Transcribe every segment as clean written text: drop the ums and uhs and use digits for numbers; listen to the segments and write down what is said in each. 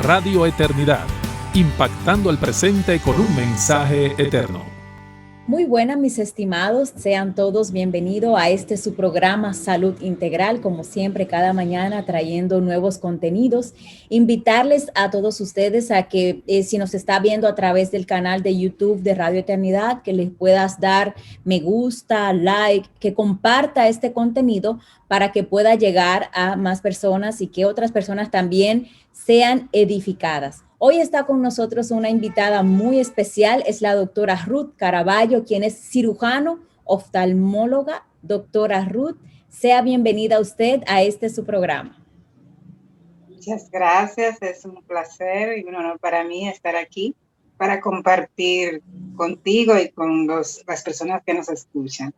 Radio Eternidad, impactando el presente con un mensaje eterno. Muy buenas, mis estimados, sean todos bienvenidos a su programa Salud Integral, como siempre cada mañana trayendo nuevos contenidos. Invitarles a todos ustedes a que si nos está viendo a través del canal de YouTube de Radio Eternidad, que les puedas dar me gusta, like, que comparta este contenido para que pueda llegar a más personas y que otras personas también sean edificadas. Hoy está con nosotros una invitada muy especial, es la doctora Ruth Caraballo, quien es cirujano, oftalmóloga. Doctora Ruth, sea bienvenida usted a su programa. Muchas gracias, es un placer y un honor para mí estar aquí para compartir contigo y con las personas que nos escuchan.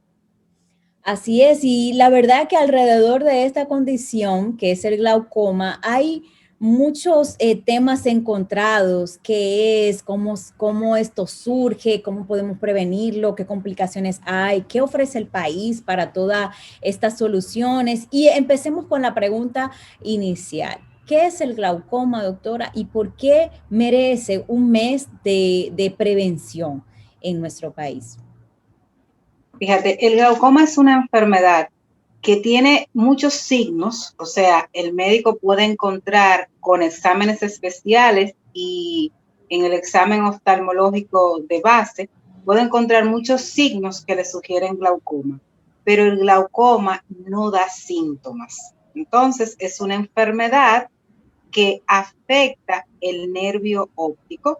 Así es, y la verdad que alrededor de esta condición, que es el glaucoma, hay muchos temas encontrados, qué es, cómo esto surge, cómo podemos prevenirlo, qué complicaciones hay, qué ofrece el país para todas estas soluciones. Y empecemos con la pregunta inicial. ¿Qué es el glaucoma, doctora, y por qué merece un mes de prevención en nuestro país? Fíjate, el glaucoma es una enfermedad que tiene muchos signos, o sea, el médico puede encontrar con exámenes especiales y en el examen oftalmológico de base, puede encontrar muchos signos que le sugieren glaucoma, pero el glaucoma no da síntomas. Entonces, es una enfermedad que afecta el nervio óptico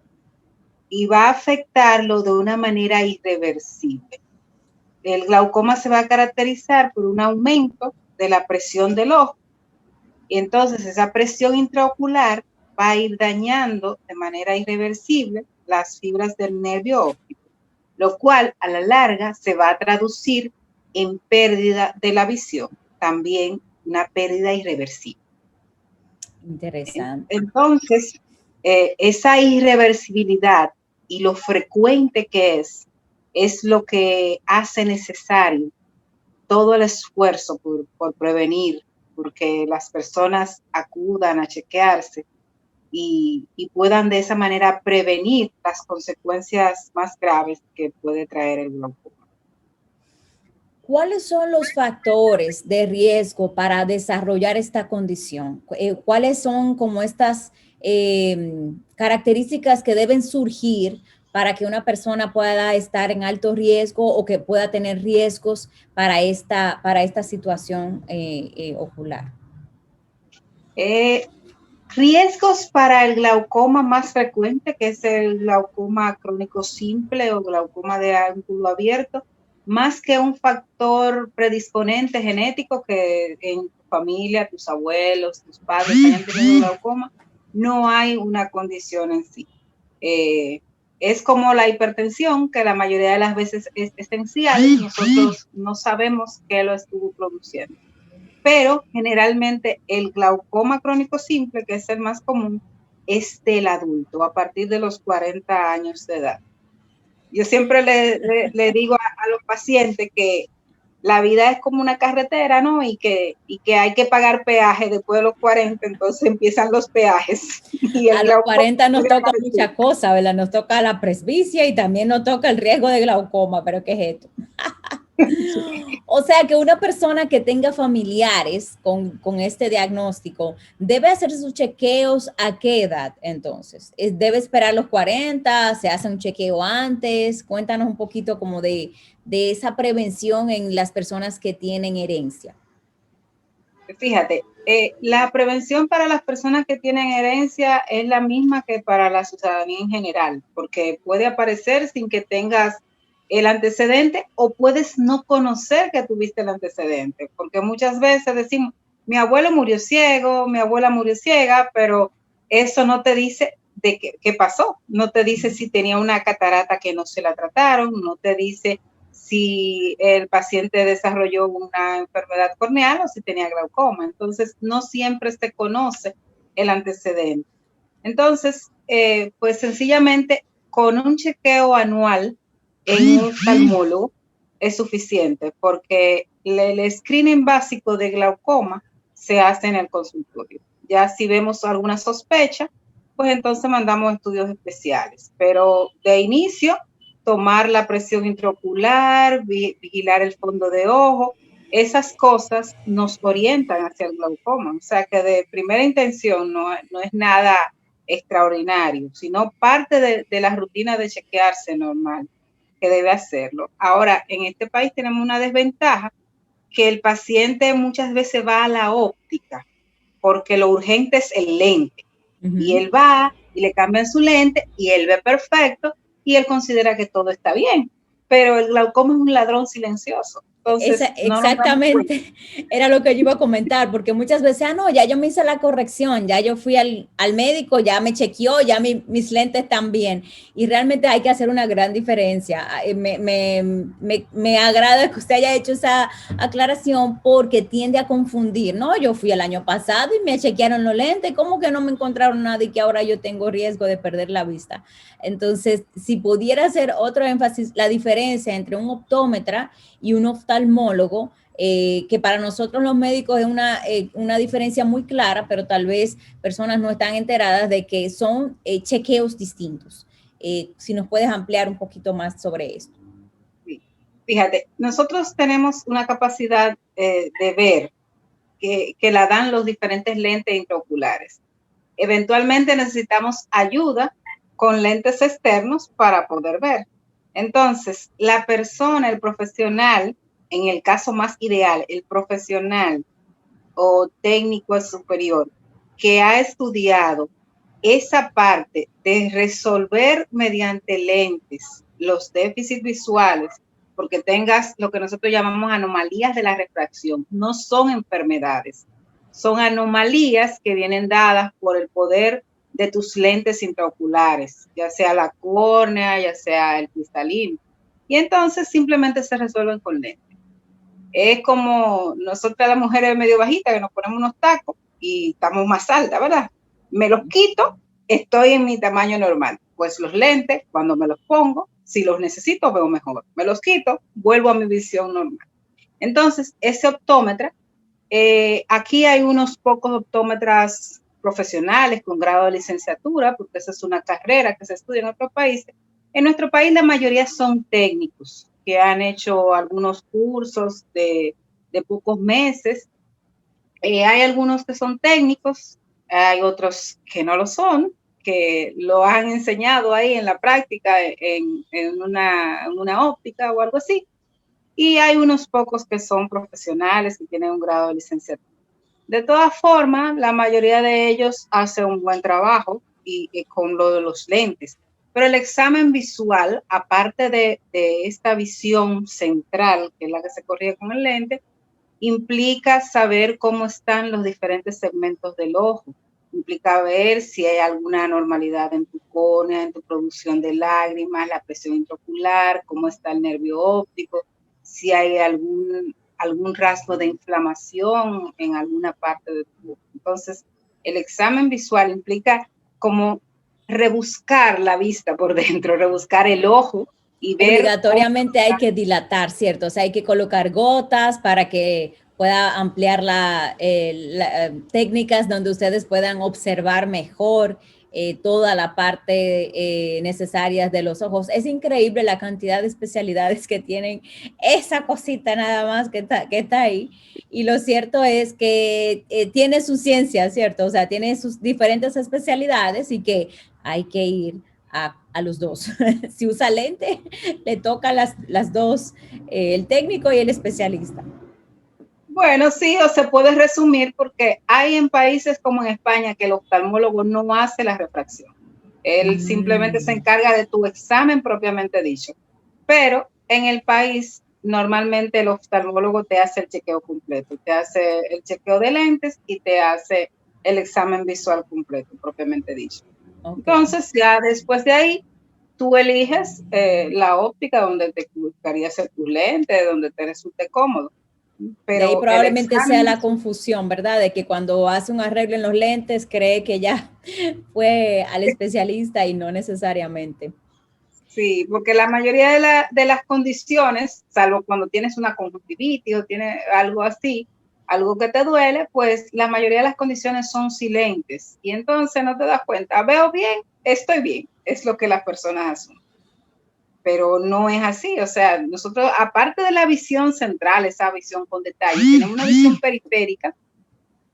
y va a afectarlo de una manera irreversible. El glaucoma se va a caracterizar por un aumento de la presión del ojo y entonces esa presión intraocular va a ir dañando de manera irreversible las fibras del nervio óptico, lo cual a la larga se va a traducir en pérdida de la visión, también una pérdida irreversible. Interesante. Entonces, esa irreversibilidad y lo frecuente que es lo que hace necesario todo el esfuerzo por prevenir, porque las personas acudan a chequearse y puedan de esa manera prevenir las consecuencias más graves que puede traer el glaucoma. ¿Cuáles son los factores de riesgo para desarrollar esta condición? ¿Cuáles son como estas características que deben surgir para que una persona pueda estar en alto riesgo o que pueda tener riesgos para esta situación ocular? Riesgos para el glaucoma más frecuente, que es el glaucoma crónico simple o glaucoma de ángulo abierto, más que un factor predisponente genético que en tu familia, tus abuelos, tus padres hayan tenido glaucoma, no hay una condición en sí. Es como la hipertensión, que la mayoría de las veces es esencial, nosotros no sabemos qué lo estuvo produciendo. Pero generalmente el glaucoma crónico simple, que es el más común, es del adulto a partir de los 40 años de edad. Yo siempre le digo a los pacientes que la vida es como una carretera, ¿no? Y que hay que pagar peaje después de los 40, entonces empiezan los peajes. Y a los 40 nos toca muchas cosas, ¿verdad? Nos toca la presbicia y también nos toca el riesgo de glaucoma, pero ¿qué es esto? O sea que una persona que tenga familiares con este diagnóstico debe hacer sus chequeos ¿a qué edad entonces? ¿Debe esperar los 40? ¿Se hace un chequeo antes? Cuéntanos un poquito como de esa prevención en las personas que tienen herencia. Fíjate, la prevención para las personas que tienen herencia es la misma que para la ciudadanía en general, porque puede aparecer sin que tengas el antecedente o puedes no conocer que tuviste el antecedente, porque muchas veces decimos, mi abuelo murió ciego, mi abuela murió ciega, pero eso no te dice de qué pasó, no te dice si tenía una catarata que no se la trataron, no te dice si el paciente desarrolló una enfermedad corneal o si tenía glaucoma. Entonces, no siempre se conoce el antecedente. Entonces, pues sencillamente con un chequeo anual en un oftalmólogo es suficiente porque el screening básico de glaucoma se hace en el consultorio. Ya si vemos alguna sospecha, pues entonces mandamos estudios especiales. Pero de inicio, tomar la presión intraocular, vigilar el fondo de ojo, esas cosas nos orientan hacia el glaucoma. O sea que de primera intención no es nada extraordinario, sino parte de la rutina de chequearse normal, que debe hacerlo. Ahora, en este país tenemos una desventaja, que el paciente muchas veces va a la óptica, porque lo urgente es el lente. Y él va y le cambian su lente y él ve perfecto y él considera que todo está bien. Pero el glaucoma es un ladrón silencioso. Entonces, no nos damos cuenta. Exactamente, era lo que yo iba a comentar, porque muchas veces, no, ya yo me hice la corrección, ya yo fui al médico, ya me chequeó, ya mis lentes están bien, y realmente hay que hacer una gran diferencia. Me agrada que usted haya hecho esa aclaración, porque tiende a confundir, ¿no? Yo fui el año pasado y me chequearon los lentes, ¿cómo que no me encontraron nada y que ahora yo tengo riesgo de perder la vista? Entonces, si pudiera hacer otro énfasis, la diferencia entre un optómetra y un oftalmólogo, que para nosotros los médicos es una diferencia muy clara, pero tal vez personas no están enteradas de que son chequeos distintos. Si nos puedes ampliar un poquito más sobre esto. Sí. Fíjate, nosotros tenemos una capacidad de ver que la dan los diferentes lentes intraoculares. Eventualmente necesitamos ayuda con lentes externos para poder ver. Entonces, la persona, el profesional, en el caso más ideal, el profesional o técnico superior que ha estudiado esa parte de resolver mediante lentes los déficits visuales, porque tengas lo que nosotros llamamos anomalías de la refracción, no son enfermedades, son anomalías que vienen dadas por el poder de tus lentes intraoculares, ya sea la córnea, ya sea el cristalino, y entonces simplemente se resuelven con lentes. Es como nosotras las mujeres medio bajitas que nos ponemos unos tacos y estamos más altas, ¿verdad? Me los quito, estoy en mi tamaño normal. Pues los lentes, cuando me los pongo, si los necesito, veo mejor. Me los quito, vuelvo a mi visión normal. Entonces, ese optómetra, aquí hay unos pocos optómetras profesionales con grado de licenciatura, porque esa es una carrera que se estudia en otros países. En nuestro país la mayoría son técnicos que han hecho algunos cursos de pocos meses. Hay algunos que son técnicos, hay otros que no lo son, que lo han enseñado ahí en la práctica, en una óptica o algo así. Y hay unos pocos que son profesionales, que tienen un grado de licenciatura. De todas formas, la mayoría de ellos hace un buen trabajo y con lo de los lentes. Pero el examen visual, aparte de esta visión central, que es la que se corrige con el lente, implica saber cómo están los diferentes segmentos del ojo. Implica ver si hay alguna anormalidad en tu córnea, en tu producción de lágrimas, la presión intraocular, cómo está el nervio óptico, si hay algún rasgo de inflamación en alguna parte de tu ojo. Entonces, el examen visual implica como rebuscar la vista por dentro, rebuscar el ojo y ver. Obligatoriamente hay que dilatar, ¿cierto? O sea, hay que colocar gotas para que pueda ampliar técnicas donde ustedes puedan observar mejor toda la parte necesaria de los ojos. Es increíble la cantidad de especialidades que tienen esa cosita nada más que está ahí. Y lo cierto es que tiene su ciencia, ¿cierto? O sea, tiene sus diferentes especialidades y que hay que ir a los dos. Si usa lente, le toca las dos, el técnico y el especialista. Bueno, sí, o se puede resumir porque hay en países como en España que el oftalmólogo no hace la refracción. Él simplemente se encarga de tu examen propiamente dicho. Pero en el país, normalmente el oftalmólogo te hace el chequeo completo. Te hace el chequeo de lentes y te hace el examen visual completo, propiamente dicho. Okay. Entonces, ya después de ahí, tú eliges la óptica donde te gustaría hacer tus lentes, donde te resulte cómodo. Pero de ahí probablemente sea la confusión, ¿verdad? De que cuando hace un arreglo en los lentes cree que ya fue al especialista y no necesariamente. Sí, porque la mayoría de las condiciones, salvo cuando tienes una conjuntivitis o tienes algo así, algo que te duele, pues la mayoría de las condiciones son silentes y entonces no te das cuenta. Veo bien, estoy bien, es lo que las personas asumen. Pero no es así, o sea, nosotros, aparte de la visión central, esa visión con detalle, tenemos una visión periférica,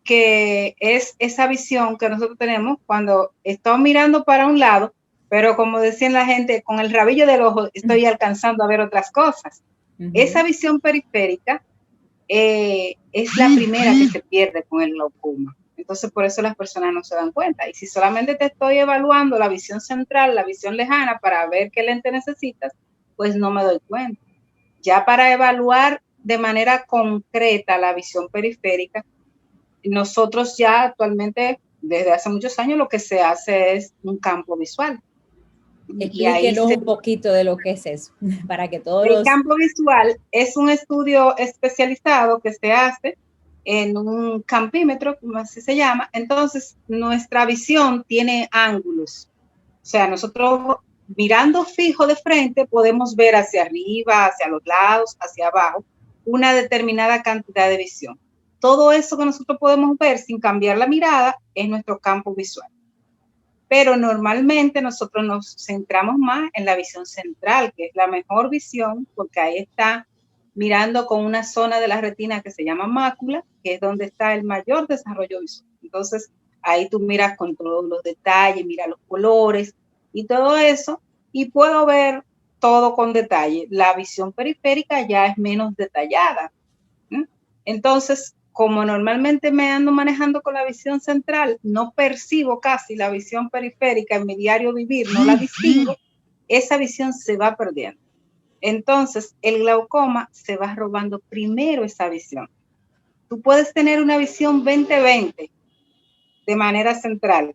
que es esa visión que nosotros tenemos cuando estamos mirando para un lado, pero como decían la gente, con el rabillo del ojo estoy alcanzando a ver otras cosas. Esa visión periférica es la primera que se pierde con el glaucoma. Entonces, por eso las personas no se dan cuenta. Y si solamente te estoy evaluando la visión central, la visión lejana, para ver qué lente necesitas, pues no me doy cuenta. Ya para evaluar de manera concreta la visión periférica, nosotros ya actualmente, desde hace muchos años, lo que se hace es un campo visual. Explíquenos un poquito de lo que es eso, para que todos El campo visual es un estudio especializado que se hace en un campímetro, como así se llama. Entonces, nuestra visión tiene ángulos. O sea, nosotros mirando fijo de frente podemos ver hacia arriba, hacia los lados, hacia abajo, una determinada cantidad de visión. Todo eso que nosotros podemos ver sin cambiar la mirada es nuestro campo visual. Pero normalmente nosotros nos centramos más en la visión central, que es la mejor visión, porque ahí está mirando con una zona de la retina que se llama mácula, que es donde está el mayor desarrollo visual. Entonces, ahí tú miras con todos los detalles, mira los colores y todo eso, y puedo ver todo con detalle. La visión periférica ya es menos detallada. Entonces, como normalmente me ando manejando con la visión central, no percibo casi la visión periférica en mi diario vivir, no la distingo, esa visión se va perdiendo. Entonces, el glaucoma se va robando primero esa visión. Tú puedes tener una visión 20/20 de manera central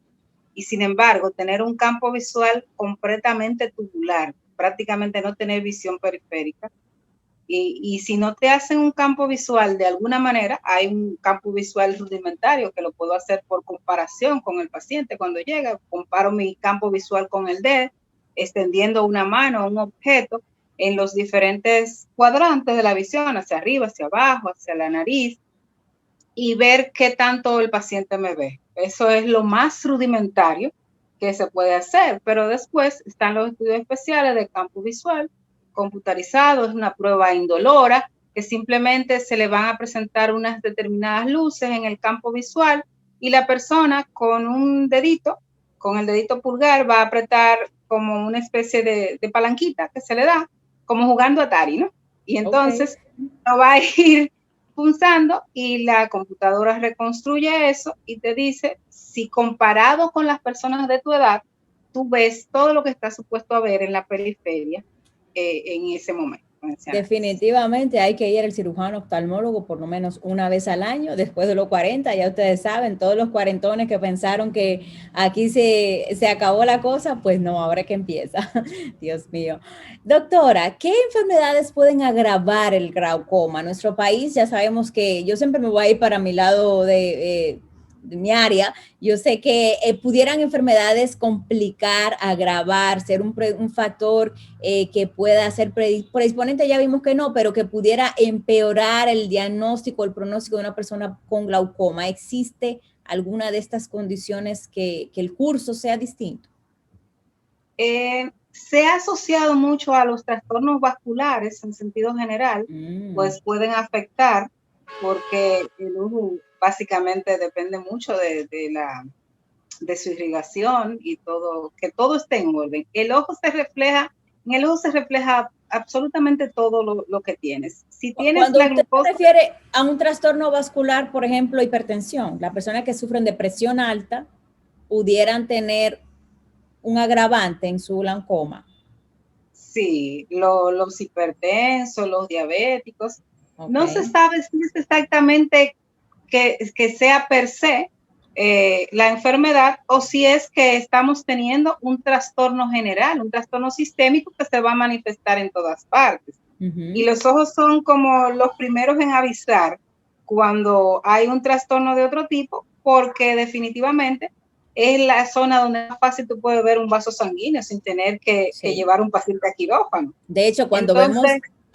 y, sin embargo, tener un campo visual completamente tubular, prácticamente no tener visión periférica. Y si no te hacen un campo visual de alguna manera, hay un campo visual rudimentario que lo puedo hacer por comparación con el paciente. Cuando llega, comparo mi campo visual con el de él, extendiendo una mano a un objeto en los diferentes cuadrantes de la visión, hacia arriba, hacia abajo, hacia la nariz, y ver qué tanto el paciente me ve. Eso es lo más rudimentario que se puede hacer, pero después están los estudios especiales de campo visual, computarizado, es una prueba indolora, que simplemente se le van a presentar unas determinadas luces en el campo visual y la persona con un dedito, con el dedito pulgar, va a apretar como una especie de palanquita que se le da, como jugando Atari, ¿no? Y entonces no va a ir punzando y la computadora reconstruye eso y te dice si comparado con las personas de tu edad, tú ves todo lo que está supuesto a ver en la periferia en ese momento. Definitivamente hay que ir al cirujano oftalmólogo por lo menos una vez al año, después de los 40, ya ustedes saben, todos los cuarentones que pensaron que aquí se acabó la cosa, pues no, ahora que empieza. Dios mío. Doctora, ¿qué enfermedades pueden agravar el glaucoma? Nuestro país, ya sabemos que yo siempre me voy a ir para mi lado de mi área, yo sé que pudieran enfermedades complicar, agravar, ser un factor que pueda ser predisponente, ya vimos que no, pero que pudiera empeorar el diagnóstico, el pronóstico de una persona con glaucoma. ¿Existe alguna de estas condiciones que el curso sea distinto? Se ha asociado mucho a los trastornos vasculares en sentido general, pues pueden afectar porque el ojo básicamente depende mucho de su irrigación y todo, que todo esté en orden. En el ojo se refleja absolutamente todo lo que tienes. Si tienes Cuando usted se refiere a un trastorno vascular, por ejemplo, hipertensión, las personas que sufren de presión alta pudieran tener un agravante en su glaucoma. Sí, los hipertensos, los diabéticos. Okay. No se sabe si es exactamente que sea per se la enfermedad o si es que estamos teniendo un trastorno general, un trastorno sistémico que se va a manifestar en todas partes. Y los ojos son como los primeros en avisar cuando hay un trastorno de otro tipo, porque definitivamente es la zona donde más fácil tú puedes ver un vaso sanguíneo sin tener que llevar un paciente a quirófano. De hecho, cuando vemos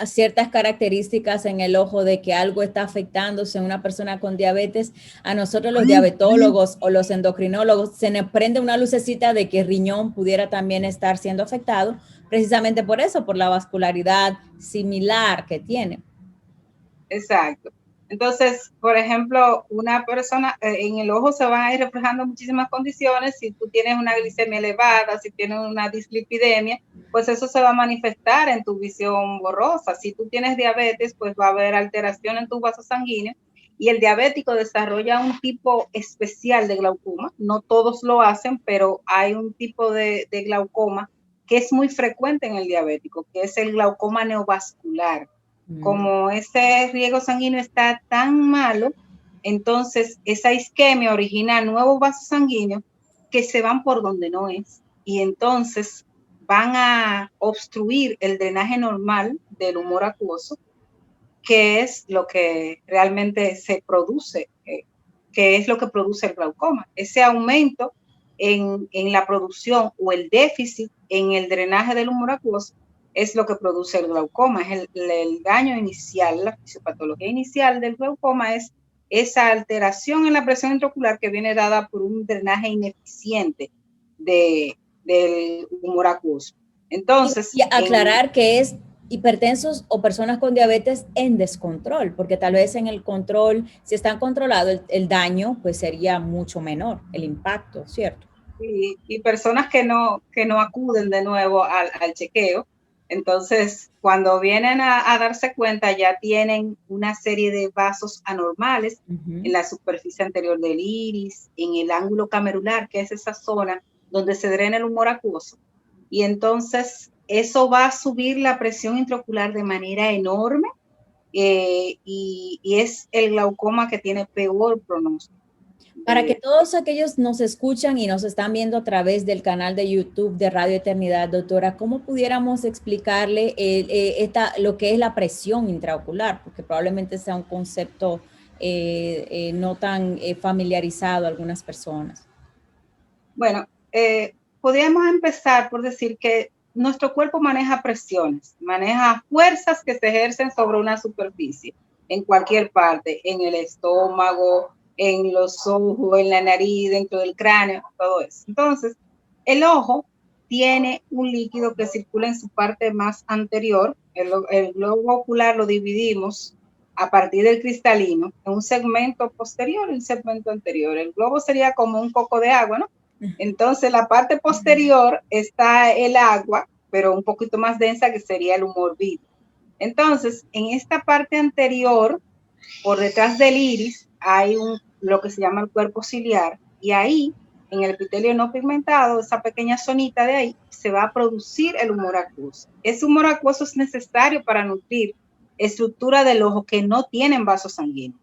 ciertas características en el ojo de que algo está afectándose en una persona con diabetes, a nosotros los diabetólogos o los endocrinólogos se nos prende una lucecita de que el riñón pudiera también estar siendo afectado, precisamente por eso, por la vascularidad similar que tiene. Exacto. Entonces, por ejemplo, una persona en el ojo se van a ir reflejando muchísimas condiciones. Si tú tienes una glicemia elevada, si tienes una dislipidemia, pues eso se va a manifestar en tu visión borrosa. Si tú tienes diabetes, pues va a haber alteración en tus vasos sanguíneos y el diabético desarrolla un tipo especial de glaucoma. No todos lo hacen, pero hay un tipo de glaucoma que es muy frecuente en el diabético, que es el glaucoma neovascular. Como ese riego sanguíneo está tan malo, entonces esa isquemia origina nuevos vasos sanguíneos que se van por donde no es y entonces van a obstruir el drenaje normal del humor acuoso, que es lo que realmente se produce, que es lo que produce el glaucoma. Ese aumento en la producción o el déficit en el drenaje del humor acuoso es lo que produce el glaucoma, es el daño inicial, la fisiopatología inicial del glaucoma es esa alteración en la presión intraocular que viene dada por un drenaje ineficiente del humor acuoso. Entonces, y aclarar que es hipertensos o personas con diabetes en descontrol, porque tal vez en el control, si están controlados, el daño pues sería mucho menor, el impacto, ¿cierto? Y personas que no acuden de nuevo al chequeo. Entonces, cuando vienen a darse cuenta, ya tienen una serie de vasos anormales en la superficie anterior del iris, en el ángulo camerular, que es esa zona donde se drena el humor acuoso. Y entonces, eso va a subir la presión intraocular de manera enorme y es el glaucoma que tiene peor pronóstico. Para que todos aquellos nos escuchan y nos están viendo a través del canal de YouTube de Radio Eternidad, doctora, ¿cómo pudiéramos explicarle lo que es la presión intraocular? Porque probablemente sea un concepto no tan familiarizado a algunas personas. Bueno, podríamos empezar por decir que nuestro cuerpo maneja presiones, maneja fuerzas que se ejercen sobre una superficie, en cualquier parte, en el estómago, en los ojos, en la nariz, dentro del cráneo, todo eso. Entonces, el ojo tiene un líquido que circula en su parte más anterior. El globo ocular lo dividimos a partir del cristalino en un segmento posterior y un segmento anterior. El globo sería como un coco de agua, ¿no? Entonces, la parte posterior está el agua, pero un poquito más densa, que sería el humor vivo. Entonces, en esta parte anterior, por detrás del iris, hay lo que se llama el cuerpo ciliar, y ahí, en el epitelio no pigmentado, esa pequeña zonita de ahí, se va a producir el humor acuoso. Ese humor acuoso es necesario para nutrir estructura del ojo que no tienen vasos sanguíneos,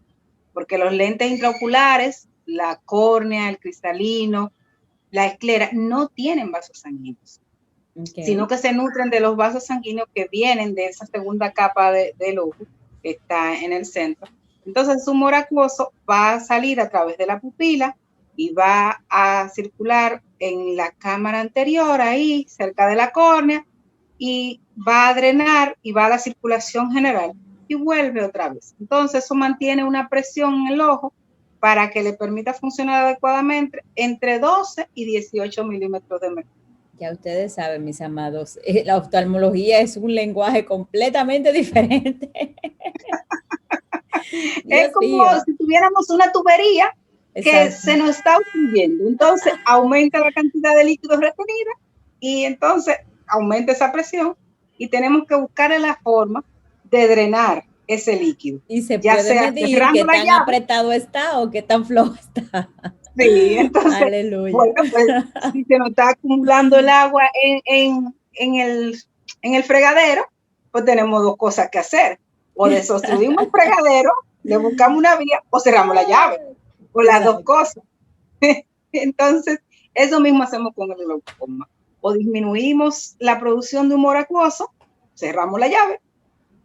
porque los lentes intraoculares, la córnea, el cristalino, la esclera, no tienen vasos sanguíneos, sino que se nutren de los vasos sanguíneos que vienen de esa segunda capa del ojo, que está en el centro. Entonces, su humor acuoso va a salir a través de la pupila y va a circular en la cámara anterior, ahí, cerca de la córnea, y va a drenar y va a la circulación general y vuelve otra vez. Entonces, eso mantiene una presión en el ojo para que le permita funcionar adecuadamente entre 12 y 18 milímetros de mercurio. Ya ustedes saben, mis amados, la oftalmología es un lenguaje completamente diferente. Es como si tuviéramos una tubería que se nos está hundiendo. Entonces, aumenta la cantidad de líquido retenida y entonces aumenta esa presión y tenemos que buscar la forma de drenar ese líquido. Y se puede medir qué tan apretado está o qué tan flojo está. Sí, entonces, aleluya. Bueno, pues si se nos está acumulando el agua en el fregadero, pues tenemos dos cosas que hacer. O desobstruimos el fregadero, le buscamos una vía o cerramos la llave. O las dos cosas. Entonces, eso mismo hacemos con el glaucoma. O disminuimos la producción de humor acuoso, cerramos la llave,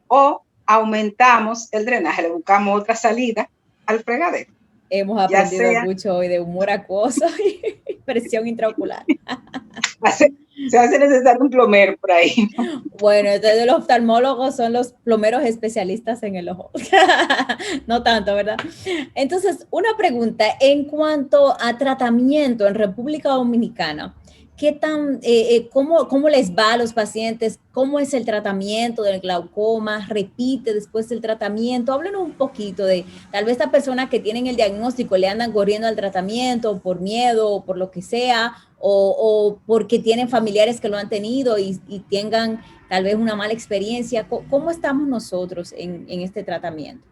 o aumentamos el drenaje, le buscamos otra salida al fregadero. Hemos aprendido mucho hoy de humor acuoso y presión intraocular. Se hace necesario un plomero por ahí. Bueno, entonces los oftalmólogos son los plomeros especialistas en el ojo. No tanto, ¿verdad? Entonces, una pregunta en cuanto a tratamiento en República Dominicana. ¿Qué tan, cómo les va a los pacientes? ¿Cómo es el tratamiento del glaucoma? ¿Repite después del tratamiento? Háblenos un poquito de tal vez estas personas que tienen el diagnóstico le andan corriendo al tratamiento por miedo o por lo que sea, o porque tienen familiares que lo han tenido y tengan tal vez una mala experiencia. ¿Cómo estamos nosotros en este tratamiento?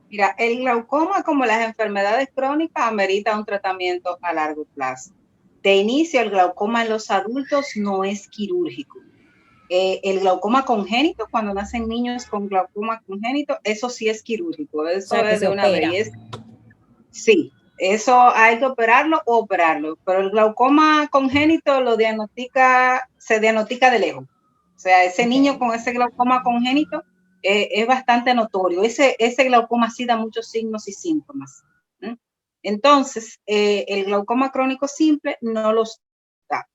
Mira, el glaucoma, como las enfermedades crónicas, amerita un tratamiento a largo plazo. De inicio, el glaucoma en los adultos no es quirúrgico. El glaucoma congénito, cuando nacen niños con glaucoma congénito, eso sí es quirúrgico, O eso sea, que es se de una opera. vez. Sí, eso hay que operarlo o operarlo, pero el glaucoma congénito se diagnostica de lejos. O sea, ese Okay. niño con ese glaucoma congénito es bastante notorio. Ese glaucoma sí da muchos signos y síntomas. ¿Mm? Entonces, el glaucoma crónico simple no los da.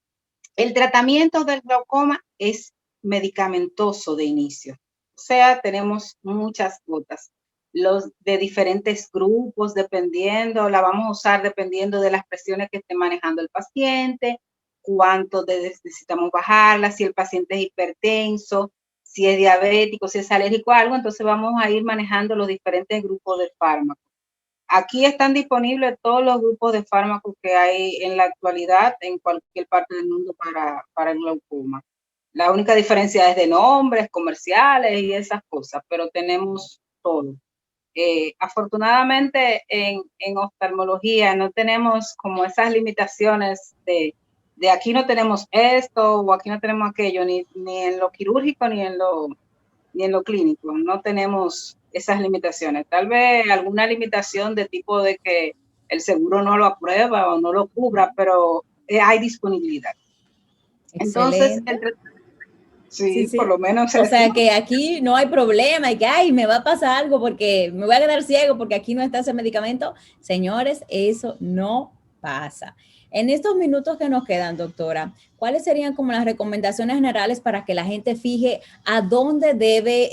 El tratamiento del glaucoma es medicamentoso de inicio. O sea, tenemos muchas gotas. Los de diferentes grupos, la vamos a usar dependiendo de las presiones que esté manejando el paciente, cuánto necesitamos bajarla, si el paciente es hipertenso, si es diabético, si es alérgico a algo, entonces vamos a ir manejando los diferentes grupos de fármacos. Aquí están disponibles todos los grupos de fármacos que hay en la actualidad en cualquier parte del mundo para el glaucoma. La única diferencia es de nombres, comerciales y esas cosas, pero tenemos todo. Afortunadamente en oftalmología no tenemos como esas limitaciones de aquí no tenemos esto o aquí no tenemos aquello, ni en lo quirúrgico ni en lo clínico. No tenemos esas limitaciones. Tal vez alguna limitación de tipo de que el seguro no lo aprueba o no lo cubra, pero hay disponibilidad. Entonces, Excelente. Sí, sí, por sí. lo menos O eso. sea que aquí no hay problema y que, ay, me va a pasar algo porque me voy a quedar ciego porque aquí no está ese medicamento. Señores, eso no pasa. En estos minutos que nos quedan, doctora, ¿cuáles serían como las recomendaciones generales para que la gente fije a dónde debe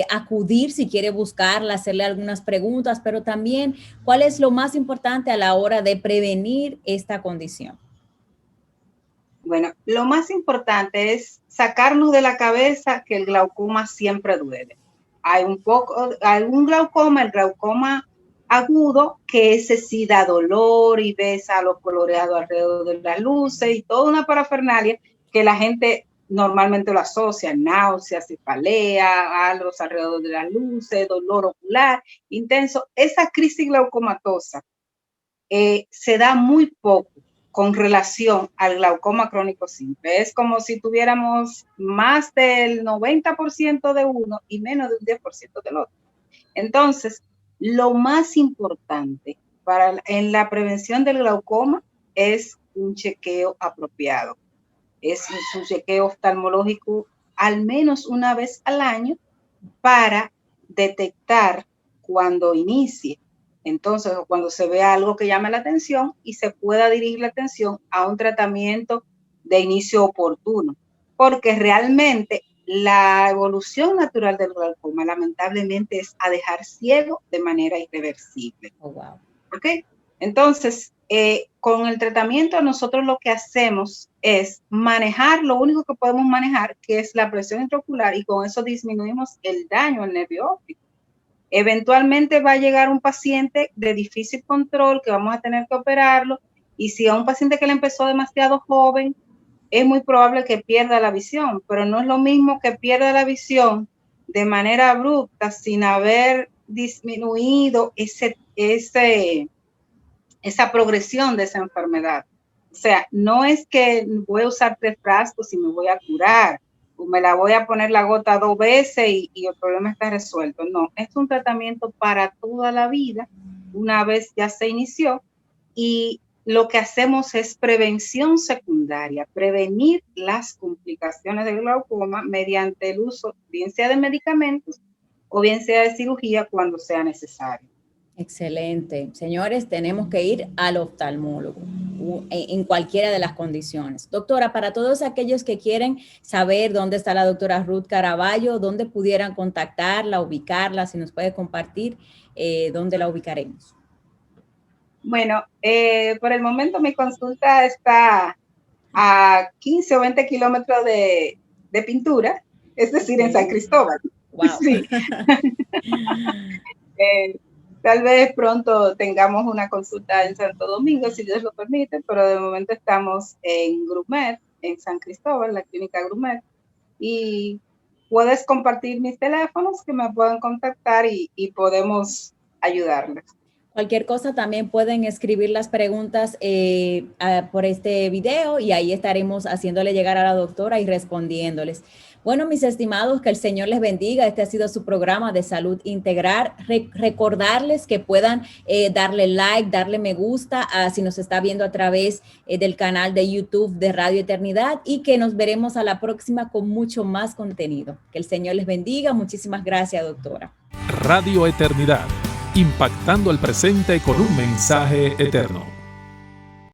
acudir si quiere buscarla, hacerle algunas preguntas, pero también cuál es lo más importante a la hora de prevenir esta condición? Bueno, lo más importante es sacarnos de la cabeza que el glaucoma siempre duele. Hay algún glaucoma, el glaucoma agudo, que ese sí da dolor y ves a los coloreados alrededor de las luces y toda una parafernalia que la gente normalmente lo asocia, náuseas, cefalea, a los alrededor de las luces, dolor ocular intenso. Esa crisis glaucomatosa se da muy poco con relación al glaucoma crónico simple. Es como si tuviéramos más del 90% de uno y menos del 10% del otro. Entonces, lo más importante en la prevención del glaucoma es un chequeo apropiado. Es un chequeo oftalmológico al menos una vez al año para detectar cuando inicie. Entonces, cuando se vea algo que llame la atención y se pueda dirigir la atención a un tratamiento de inicio oportuno, porque realmente la evolución natural del glaucoma lamentablemente es a dejar ciego de manera irreversible. Oh, wow. ¿Ok? Entonces, con el tratamiento nosotros lo que hacemos es manejar lo único que podemos manejar, que es la presión intraocular, y con eso disminuimos el daño al nervio óptico. Eventualmente va a llegar un paciente de difícil control que vamos a tener que operarlo, y si a un paciente que le empezó demasiado joven, es muy probable que pierda la visión, pero no es lo mismo que pierda la visión de manera abrupta sin haber disminuido esa progresión de esa enfermedad. O sea, no es que voy a usar 3 frascos y me voy a curar, o me la voy a poner la gota 2 veces y el problema está resuelto. No, es un tratamiento para toda la vida, una vez ya se inició, y lo que hacemos es prevención secundaria, prevenir las complicaciones del glaucoma mediante el uso, bien sea de medicamentos o bien sea de cirugía cuando sea necesario. Excelente. Señores, tenemos que ir al oftalmólogo en cualquiera de las condiciones. Doctora, para todos aquellos que quieren saber dónde está la doctora Ruth Caraballo, dónde pudieran contactarla, ubicarla, si nos puede compartir, dónde la ubicaremos. Bueno, por el momento mi consulta está a 15 o 20 kilómetros de Pintura, es decir, en San Cristóbal. Wow. Sí. Tal vez pronto tengamos una consulta en Santo Domingo, si Dios lo permite, pero de momento estamos en Grumet, en San Cristóbal, la clínica Grumet, y puedes compartir mis teléfonos que me puedan contactar y podemos ayudarles. Cualquier cosa también pueden escribir las preguntas por este video y ahí estaremos haciéndole llegar a la doctora y respondiéndoles. Bueno, mis estimados, que el Señor les bendiga. Este ha sido su programa de Salud Integral. Recordarles que puedan darle like, darle me gusta si nos está viendo a través del canal de YouTube de Radio Eternidad y que nos veremos a la próxima con mucho más contenido. Que el Señor les bendiga. Muchísimas gracias, doctora. Radio Eternidad, impactando el presente con un mensaje eterno.